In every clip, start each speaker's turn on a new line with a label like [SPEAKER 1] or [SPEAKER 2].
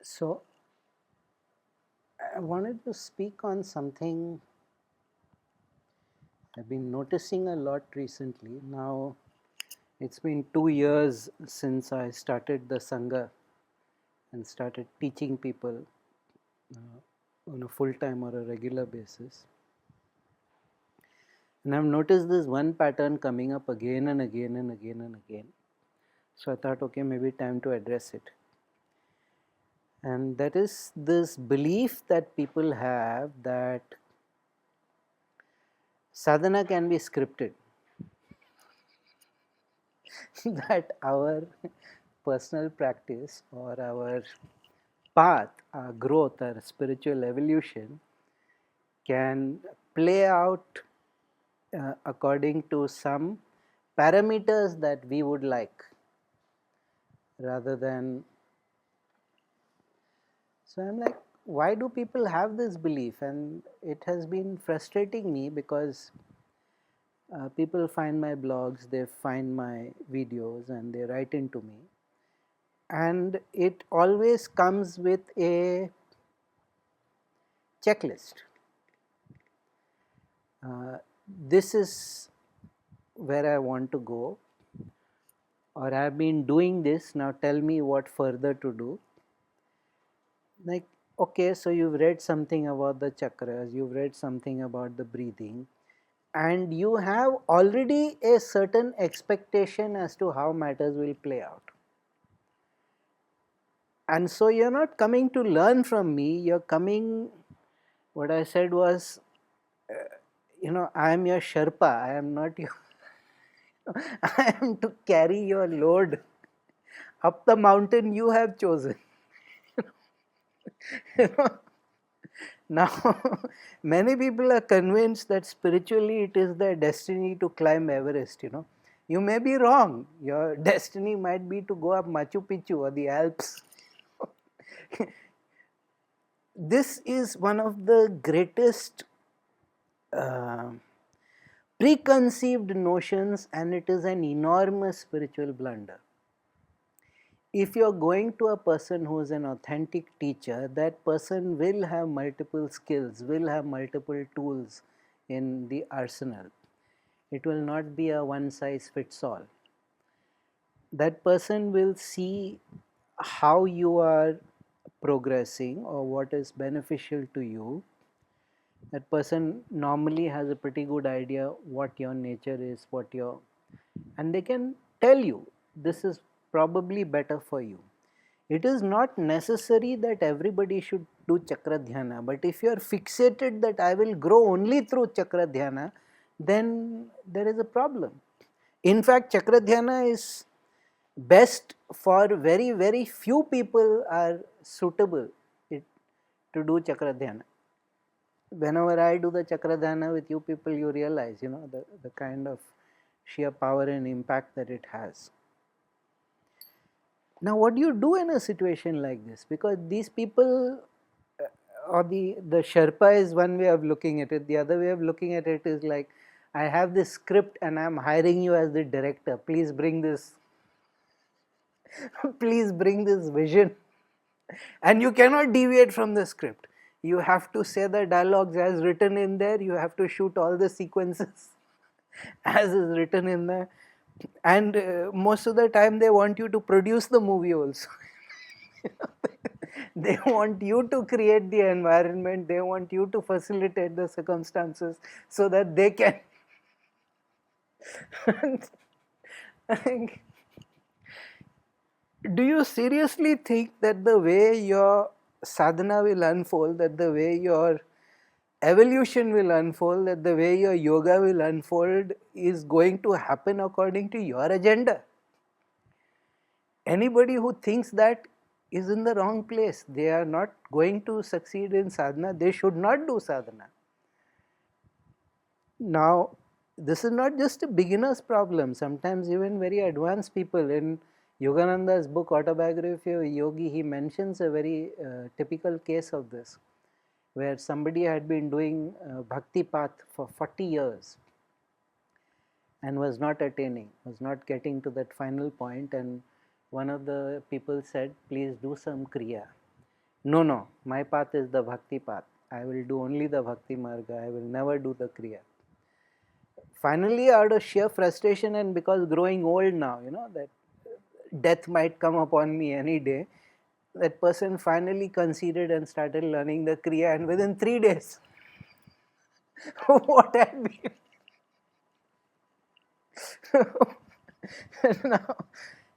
[SPEAKER 1] So, I wanted to speak on something I've been noticing a lot recently. Now, it's been 2 years since I started the Sangha and started teaching people on a full time or a regular basis. And I've noticed this one pattern coming up again and again and again and again. So I thought, okay, maybe time to address it. And that is this belief that people have that sadhana can be scripted, that our personal practice or our path, our growth, our spiritual evolution can play out according to some parameters that we would like rather than. So I'm like, why do people have this belief? And it has been frustrating me because people find my blogs, they find my videos, and they write into me. And it always comes with a checklist. This is where I want to go, or I've been doing this, now tell me what further to do. Like, okay, so you've read something about the chakras, you've read something about the breathing, and you have already a certain expectation as to how matters will play out. And so you're not coming to learn from me, you're coming, what I said was, I am your Sherpa, I am not your, I am to carry your load up the mountain you have chosen. you know? Now, many people are convinced that spiritually it is their destiny to climb Everest. You may be wrong. Your destiny might be to go up Machu Picchu or the Alps. This is one of the greatest uh, preconceived notions, and it is an enormous spiritual blunder. If you're going to a person who is an authentic teacher, that person will have multiple skills, will have multiple tools in the arsenal. It will not be a one size fits all. That person will see how you are progressing or what is beneficial to you. That person normally has a pretty good idea what your nature is, and they can tell you this is probably better for you. It is not necessary that everybody should do chakra dhyana, but if you are fixated that I will grow only through chakra dhyana, then there is a problem. In fact, chakra dhyana is best for very, very few people are suitable to do chakra dhyana. Whenever I do the chakra dhyana with you people, you realize, the kind of sheer power and impact that it has. Now, what do you do in a situation like this? Because these people, or the Sherpa is one way of looking at it. The other way of looking at it is like, I have this script and I'm hiring you as the director. Please bring this, please bring this vision. And you cannot deviate from the script. You have to say the dialogues as written in there. You have to shoot all the sequences as is written in there. And most of the time they want you to produce the movie also. They want you to create the environment, they want you to facilitate the circumstances so that they can. Do you seriously think that the way your sadhana will unfold, that the way your evolution will unfold, that the way your yoga will unfold is going to happen according to your agenda? Anybody who thinks that is in the wrong place. They are not going to succeed in sadhana. They should not do sadhana. Now, this is not just a beginner's problem. Sometimes even very advanced people, in Yogananda's book Autobiography of a Yogi, he mentions a very typical case of this, where somebody had been doing bhakti path for 40 years and was not attaining, was not getting to that final point, and one of the people said, please do some kriya. No, no, my path is the bhakti path. I will do only the bhakti marga. I will never do the kriya. Finally, out of sheer frustration and because growing old now, that death might come upon me any day, that person finally conceded and started learning the kriya, and within 3 days, what had been now,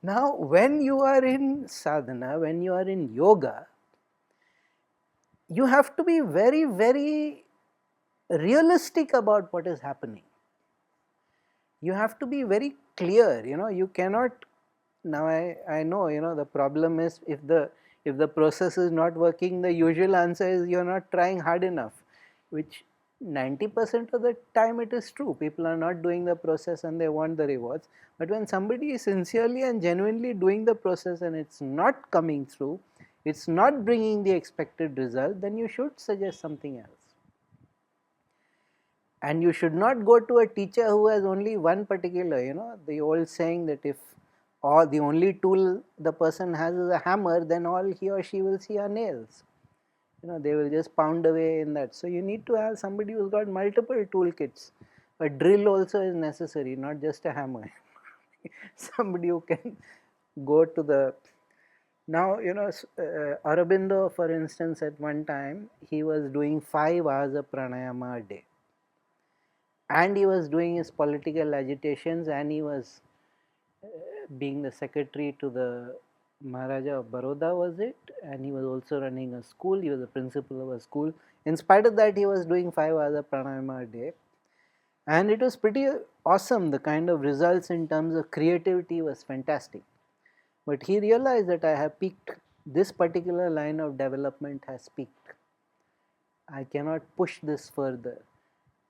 [SPEAKER 1] now, when you are in sadhana, when you are in yoga, you have to be very, very realistic about what is happening. You have to be very clear. You cannot. Now I know. The problem is if the process is not working, the usual answer is you're not trying hard enough, which 90% of the time it is true. People are not doing the process and they want the rewards. But when somebody is sincerely and genuinely doing the process and it's not coming through, it's not bringing the expected result, then you should suggest something else. And you should not go to a teacher who has only one particular, the old saying that if or the only tool the person has is a hammer, then all he or she will see are nails. They will just pound away in that. So you need to have somebody who's got multiple toolkits. A drill also is necessary, not just a hammer. Somebody who can go to the. Now, Aurobindo, for instance, at one time, he was doing 5 hours of pranayama a day. And he was doing his political agitations, and he was being the secretary to the Maharaja of Baroda, was it? And he was also running a school. He was the principal of a school. In spite of that, he was doing 5 hours of pranayama a day. And it was pretty awesome. The kind of results in terms of creativity was fantastic. But he realized that I have peaked. This particular line of development has peaked. I cannot push this further.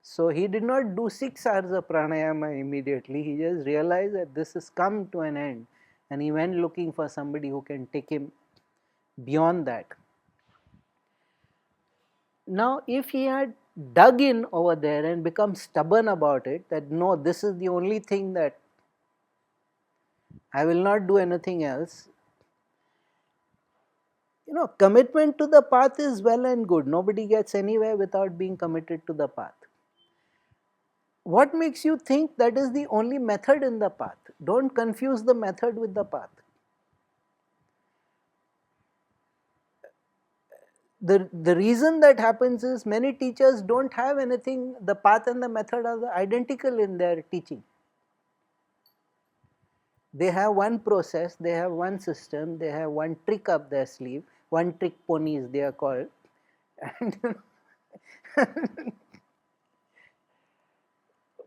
[SPEAKER 1] So he did not do 6 hours of pranayama immediately. He just realized that this has come to an end, and he went looking for somebody who can take him beyond that. Now, if he had dug in over there and become stubborn about it, that no, this is the only thing that I will not do anything else. Commitment to the path is well and good. Nobody gets anywhere without being committed to the path. What makes you think that is the only method in the path? Don't confuse the method with the path. The reason that happens is many teachers don't have anything, the path and the method are identical in their teaching. They have one process, they have one system, they have one trick up their sleeve, one trick ponies they are called. And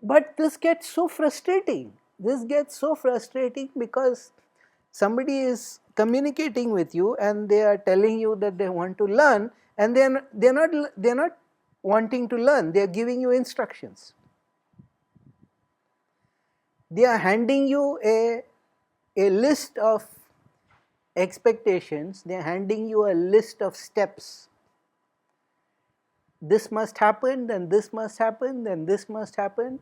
[SPEAKER 1] but this gets so frustrating. This gets so frustrating because somebody is communicating with you and they are telling you that they want to learn, and they're not wanting to learn. They are giving you instructions. They are handing you a list of expectations. They are handing you a list of steps. This must happen, then this must happen, then this must happen.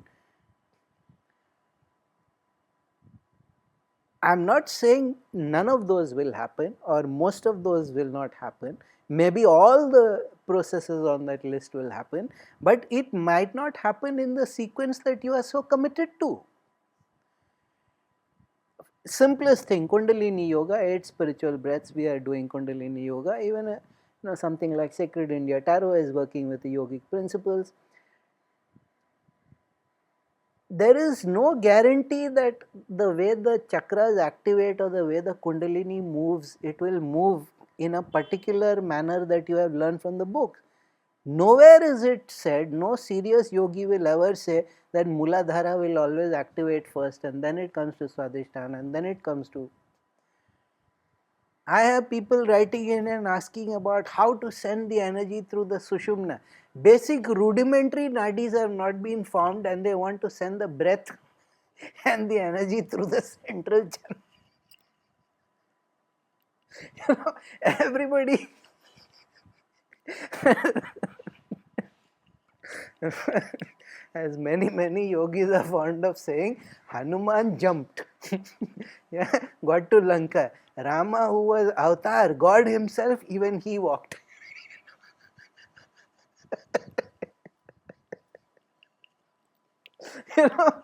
[SPEAKER 1] I'm not saying none of those will happen or most of those will not happen. Maybe all the processes on that list will happen, but it might not happen in the sequence that you are so committed to. Simplest thing, Kundalini Yoga, 8 spiritual breaths, we are doing Kundalini Yoga. Even something like Sacred India Tarot is working with the yogic principles. There is no guarantee that the way the chakras activate or the way the Kundalini moves, it will move in a particular manner that you have learned from the book. Nowhere is it said, no serious yogi will ever say that Muladhara will always activate first and then it comes to Swadhisthana and then it comes to. I have people writing in and asking about how to send the energy through the Sushumna. Basic rudimentary nadis have not been formed and they want to send the breath and the energy through the central channel. Everybody as many yogis are fond of saying, Hanuman jumped, yeah, got to Lanka. Rama, who was avatar, God himself, even he walked. You know,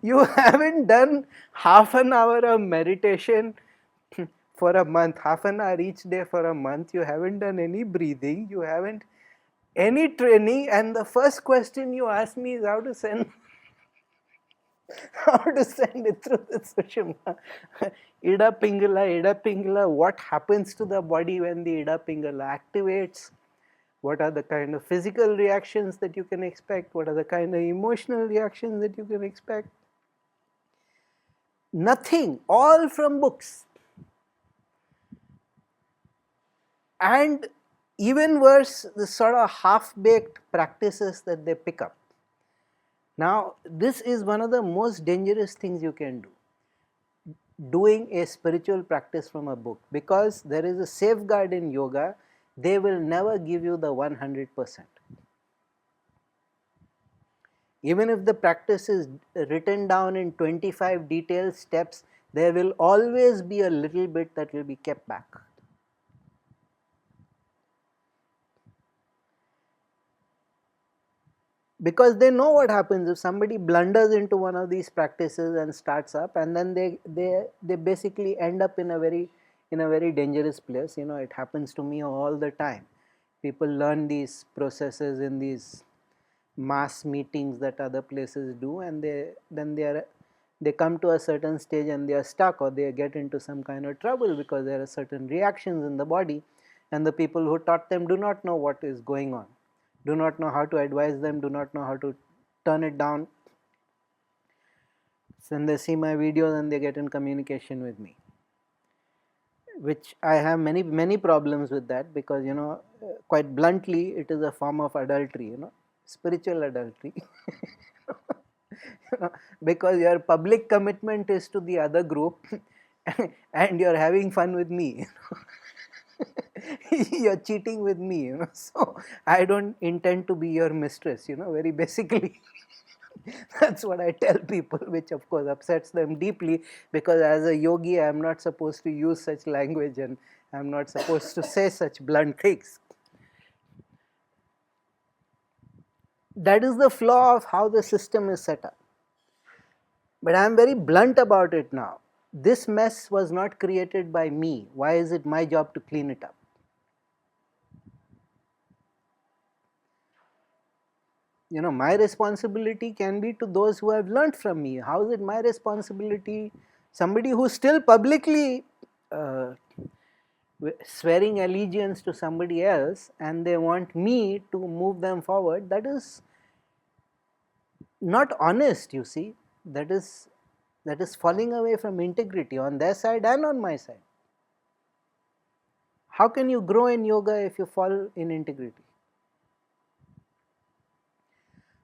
[SPEAKER 1] you haven't done half an hour of meditation for a month, half an hour each day for a month. You haven't done any breathing, you haven't any training, and the first question you ask me is how to send how to send it through the Sushumna. Ida Pingala, what happens to the body when the Ida Pingala activates? What are the kind of physical reactions that you can expect? What are the kind of emotional reactions that you can expect? Nothing, all from books. And even worse, the sort of half-baked practices that they pick up. Now, this is one of the most dangerous things you can do, doing a spiritual practice from a book, because there is a safeguard in yoga. They will never give you the 100%. Even if the practice is written down in 25 detailed steps, there will always be a little bit that will be kept back. Because they know what happens if somebody blunders into one of these practices and starts up, and then they basically end up in a very dangerous place. You know, it happens to me all the time. People learn these processes in these mass meetings that other places do, and they come to a certain stage and they are stuck, or they get into some kind of trouble because there are certain reactions in the body, and the people who taught them do not know what is going on, do not know how to advise them, do not know how to turn it down. Then they see my videos and they get in communication with me, which I have many problems with that, because you know, quite bluntly, it is a form of adultery, you know, spiritual adultery. You know, because your public commitment is to the other group and you're having fun with me. You're cheating with me, you know. So I don't intend to be your mistress, you know, very basically. That's what I tell people, which of course upsets them deeply, because as a yogi I'm not supposed to use such language and I'm not supposed to say such blunt things. That is the flaw of how the system is set up. But I'm very blunt about it now. This mess was not created by me. Why is it my job to clean it up? You know, my responsibility can be to those who have learnt from me. How is it my responsibility? Somebody who still publicly uh, swearing allegiance to somebody else and they want me to move them forward, that is not honest, you see. That is falling away from integrity on their side and on my side. How can you grow in yoga if you fall in integrity?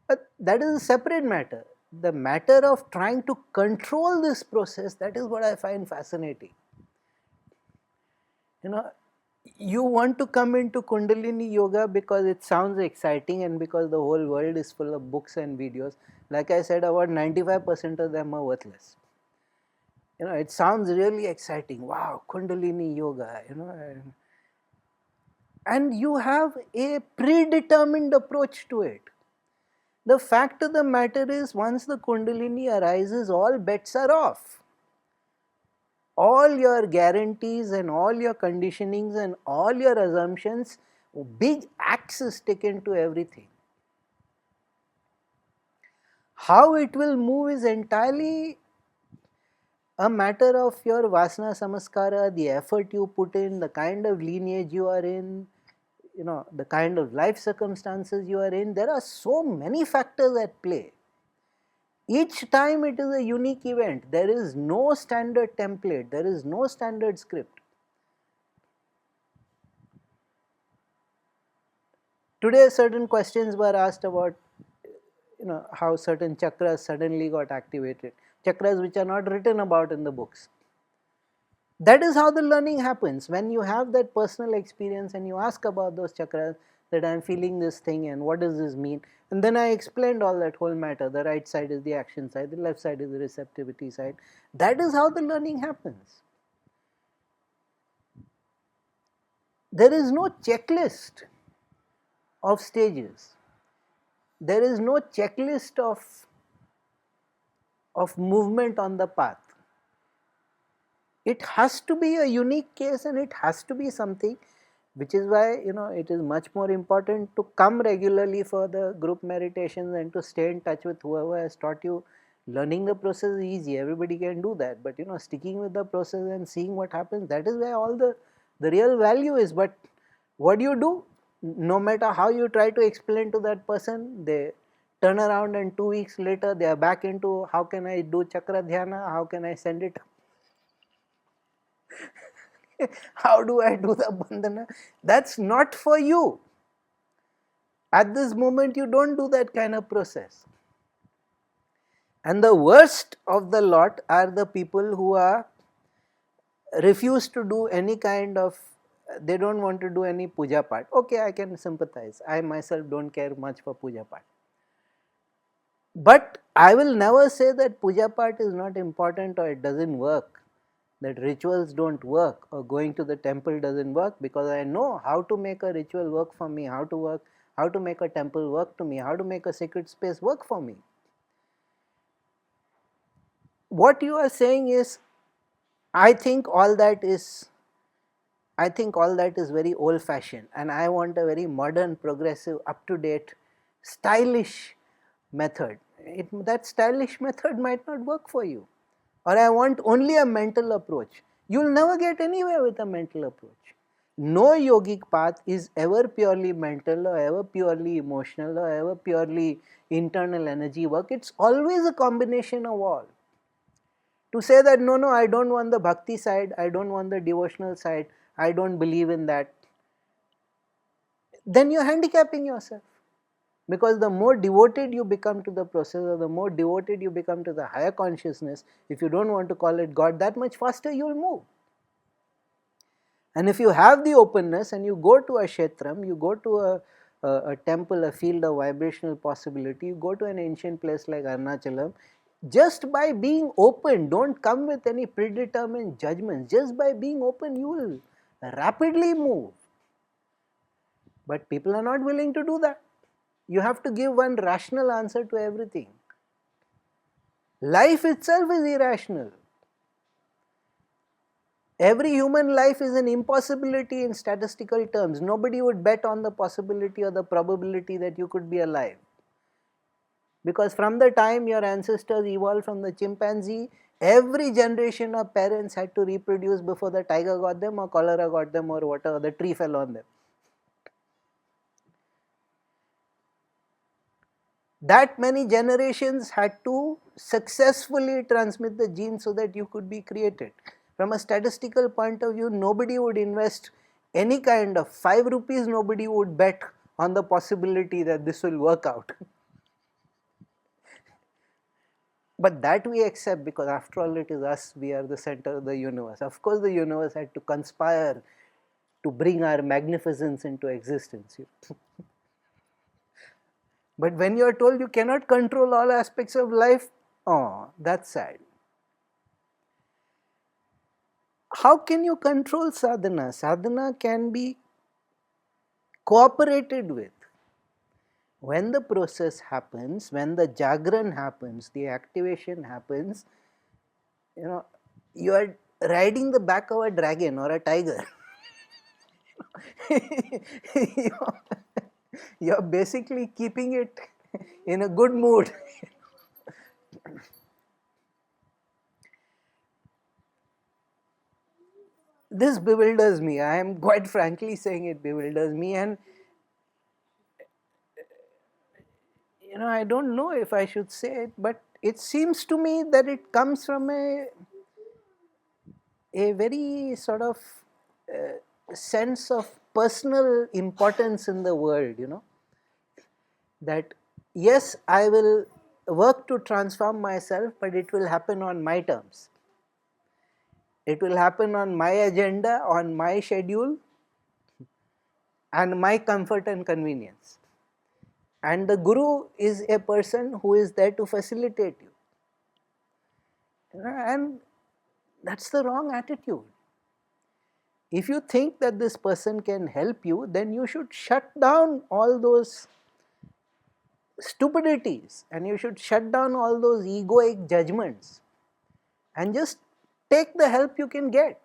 [SPEAKER 1] But that is a separate matter. The matter of trying to control this process, that is what I find fascinating. You know, you want to come into Kundalini yoga because it sounds exciting and because the whole world is full of books and videos. Like I said, about 95% of them are worthless. You know, it sounds really exciting. Wow, Kundalini yoga, you know. And you have a predetermined approach to it. The fact of the matter is, once the Kundalini arises, all bets are off. All your guarantees and all your conditionings and all your assumptions, big axe is taken to everything. How it will move is entirely a matter of your vasana samaskara, the effort you put in, the kind of lineage you are in, you know, the kind of life circumstances you are in. There are so many factors at play. Each time it is a unique event. There is no standard template. There is no standard script. Today certain questions were asked about, you know, how certain chakras suddenly got activated. Chakras which are not written about in the books. That is how the learning happens. When you have that personal experience and you ask about those chakras, that I am feeling this thing and what does this mean, and then I explained all that whole matter. The right side is the action side, the left side is the receptivity side. That is how the learning happens. There is no checklist of stages. There is no checklist of movement on the path. It has to be a unique case, and it has to be something, which is why it is much more important to come regularly for the group meditations and to stay in touch with whoever has taught you. Learning the process is easy, everybody can do that, but sticking with the process and seeing what happens, that is where all the real value is. But what do? No matter how you try to explain to that person, they turn around and 2 weeks later they are back into, how can I do chakra dhyana, how can I send it, how do I do the bandhana? That's not for you. At this moment you don't do that kind of process. And the worst of the lot are the people who are refuse to do any kind of, they don't want to do any puja part. Okay, I can sympathize. I myself don't care much for puja part. But I will never say that puja part is not important or it doesn't work, that rituals don't work or going to the temple doesn't work, because I know how to make a ritual work for me, how to make a temple work to me, how to make a sacred space work for me. What you are saying is, I think all that is very old fashioned, and I want a very modern, progressive, up to date, stylish method. That stylish method might not work for you. Or I want only a mental approach. You'll never get anywhere with a mental approach. No yogic path is ever purely mental or ever purely emotional or ever purely internal energy work. It's always a combination of all. To say that no, I don't want the bhakti side, I don't want the devotional side, I don't believe in that, then you're handicapping yourself. Because the more devoted you become to the process, or the more devoted you become to the higher consciousness, if you don't want to call it God, that much faster you'll move. And if you have the openness and you go to a kshetram, you go to a temple, a field of vibrational possibility, you go to an ancient place like Arunachalam, just by being open, don't come with any predetermined judgments, just by being open you will rapidly move. But people are not willing to do that. You have to give one rational answer to everything. Life itself is irrational. Every human life is an impossibility in statistical terms. Nobody would bet on the possibility or the probability that you could be alive. Because from the time your ancestors evolved from the chimpanzee, every generation of parents had to reproduce before the tiger got them or cholera got them or whatever, the tree fell on them. That many generations had to successfully transmit the gene so that you could be created. From a statistical point of view, nobody would invest any kind of 5 rupees, nobody would bet on the possibility that this will work out. But that we accept, because after all it is us, we are the center of the universe. Of course the universe had to conspire to bring our magnificence into existence. But when you are told you cannot control all aspects of life, oh, that's sad. How can you control sadhana? Sadhana can be cooperated with. When the process happens, when the jagran happens, the activation happens, you are riding the back of a dragon or a tiger. You're basically keeping it in a good mood. This bewilders me. I am quite frankly saying it bewilders me, and I don't know if I should say it, but it seems to me that it comes from a very sort of sense of personal importance in the world, that yes, I will work to transform myself, but it will happen on my terms. It will happen on my agenda, on my schedule, and my comfort and convenience. And the guru is a person who is there to facilitate you. And that's the wrong attitude. If you think that this person can help you, then you should shut down all those stupidities and you should shut down all those egoic judgments and just take the help you can get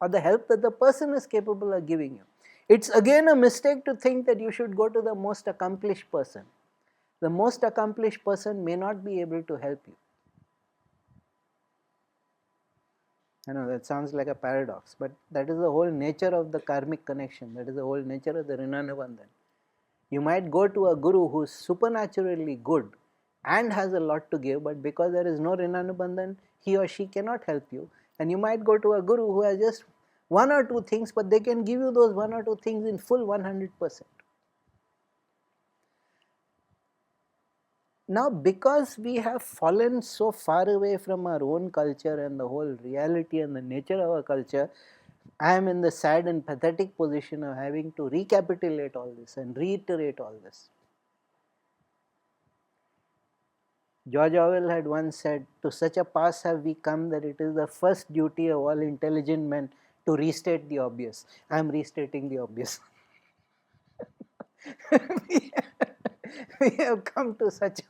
[SPEAKER 1] or the help that the person is capable of giving you. It's again a mistake to think that you should go to the most accomplished person. The most accomplished person may not be able to help you. I know that sounds like a paradox, but that is the whole nature of the karmic connection. That is the whole nature of the Rinanubandhan. You might go to a guru who is supernaturally good and has a lot to give, but because there is no Rinanubandhan, he or she cannot help you. And you might go to a guru who has just one or two things, but they can give you those one or two things in full 100%. Now, because we have fallen so far away from our own culture and the whole reality and the nature of our culture, I am in the sad and pathetic position of having to recapitulate all this and reiterate all this. George Orwell had once said, "To such a pass have we come that it is the first duty of all intelligent men to restate the obvious." I am restating the obvious. We have come to such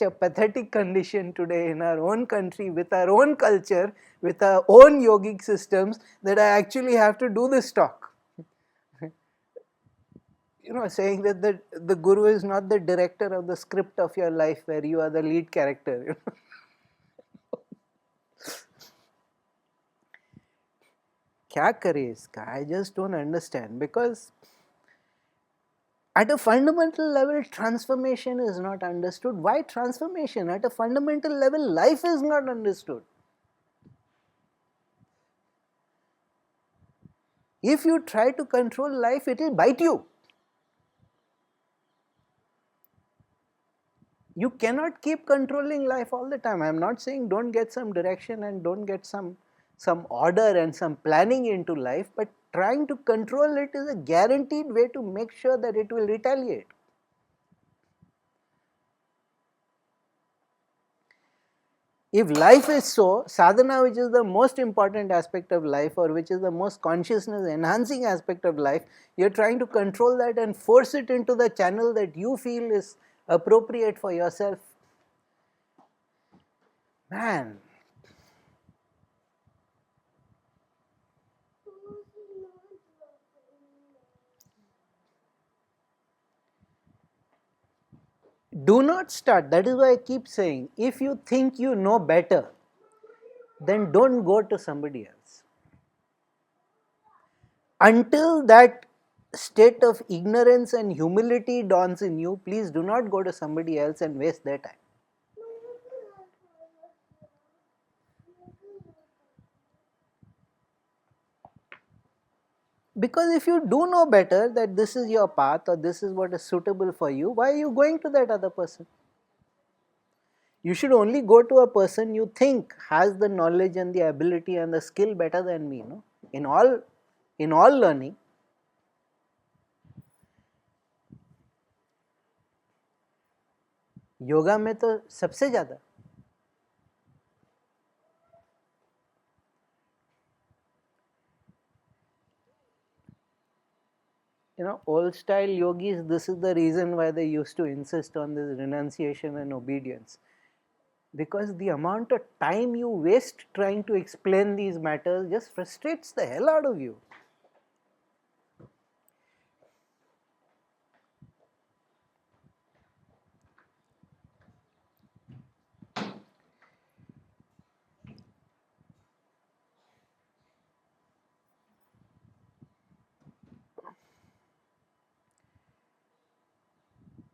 [SPEAKER 1] a pathetic condition today in our own country, with our own culture, with our own yogic systems, that I actually have to do this talk. Saying that the guru is not the director of the script of your life where you are the lead character. क्या करे इसका? I just don't understand, because at a fundamental level, transformation is not understood. Why transformation? At a fundamental level, life is not understood. If you try to control life, it will bite you. You cannot keep controlling life all the time. I am not saying don't get some direction and don't get some order and some planning into life, but trying to control it is a guaranteed way to make sure that it will retaliate. If life is so, sadhana, which is the most important aspect of life or which is the most consciousness enhancing aspect of life, you are trying to control that and force it into the channel that you feel is appropriate for yourself. Man, do not start. That is why I keep saying, if you think you know better, then don't go to somebody else. Until that state of ignorance and humility dawns in you, please do not go to somebody else and waste their time. Because if you do know better that this is your path or this is what is suitable for you, why are you going to that other person? You should only go to a person you think has the knowledge and the ability and the skill better than me, no? In all learning. Yoga में तो सबसे ज़्यादा. Old style yogis, this is the reason why they used to insist on this renunciation and obedience. Because the amount of time you waste trying to explain these matters just frustrates the hell out of you.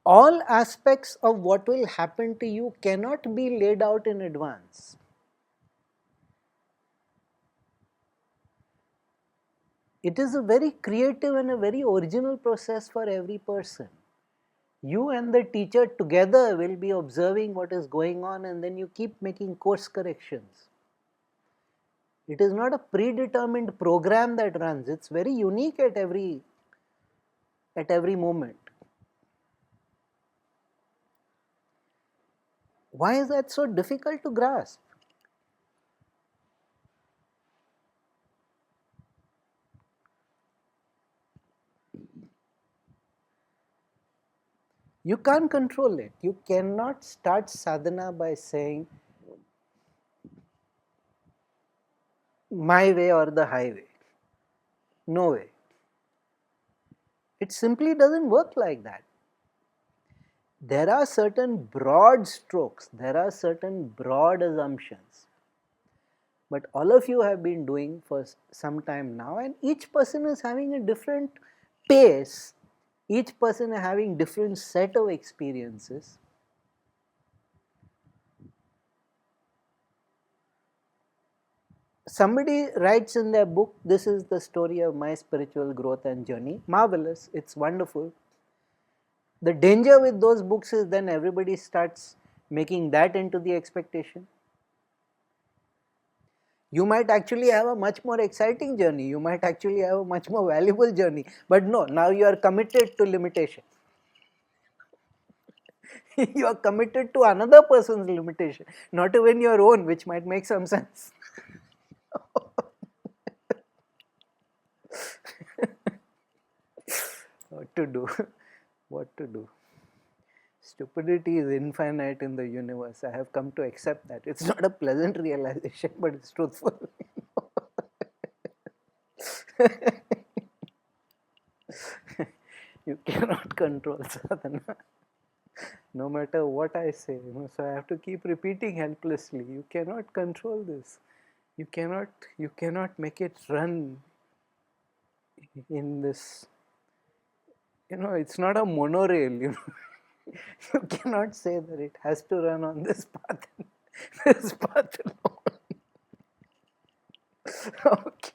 [SPEAKER 1] All aspects of what will happen to you cannot be laid out in advance. It is a very creative and a very original process for every person. You and the teacher together will be observing what is going on, and then you keep making course corrections. It is not a predetermined program that runs. It's very unique at every moment. Why is that so difficult to grasp? You can't control it. You cannot start sadhana by saying my way or the highway. No way. It simply doesn't work like that. There are certain broad strokes, there are certain broad assumptions. But all of you have been doing for some time now, and each person is having a different pace. Each person is having different set of experiences. Somebody writes in their book, this is the story of my spiritual growth and journey. Marvelous, it's wonderful. The danger with those books is then everybody starts making that into the expectation. You might actually have a much more exciting journey. You might actually have a much more valuable journey. But no, now you are committed to limitation. You are committed to another person's limitation, not even your own, which might make some sense. What to do? What to do? Stupidity is infinite in the universe. I have come to accept that. It's not a pleasant realization, but it's truthful. You cannot control sadhana. No matter what I say, so I have to keep repeating helplessly. You cannot control this. You cannot make it run in this. It's not a monorail. You cannot say that it has to run on this path. This path alone. Okay.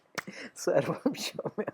[SPEAKER 1] Sarvam Shomya.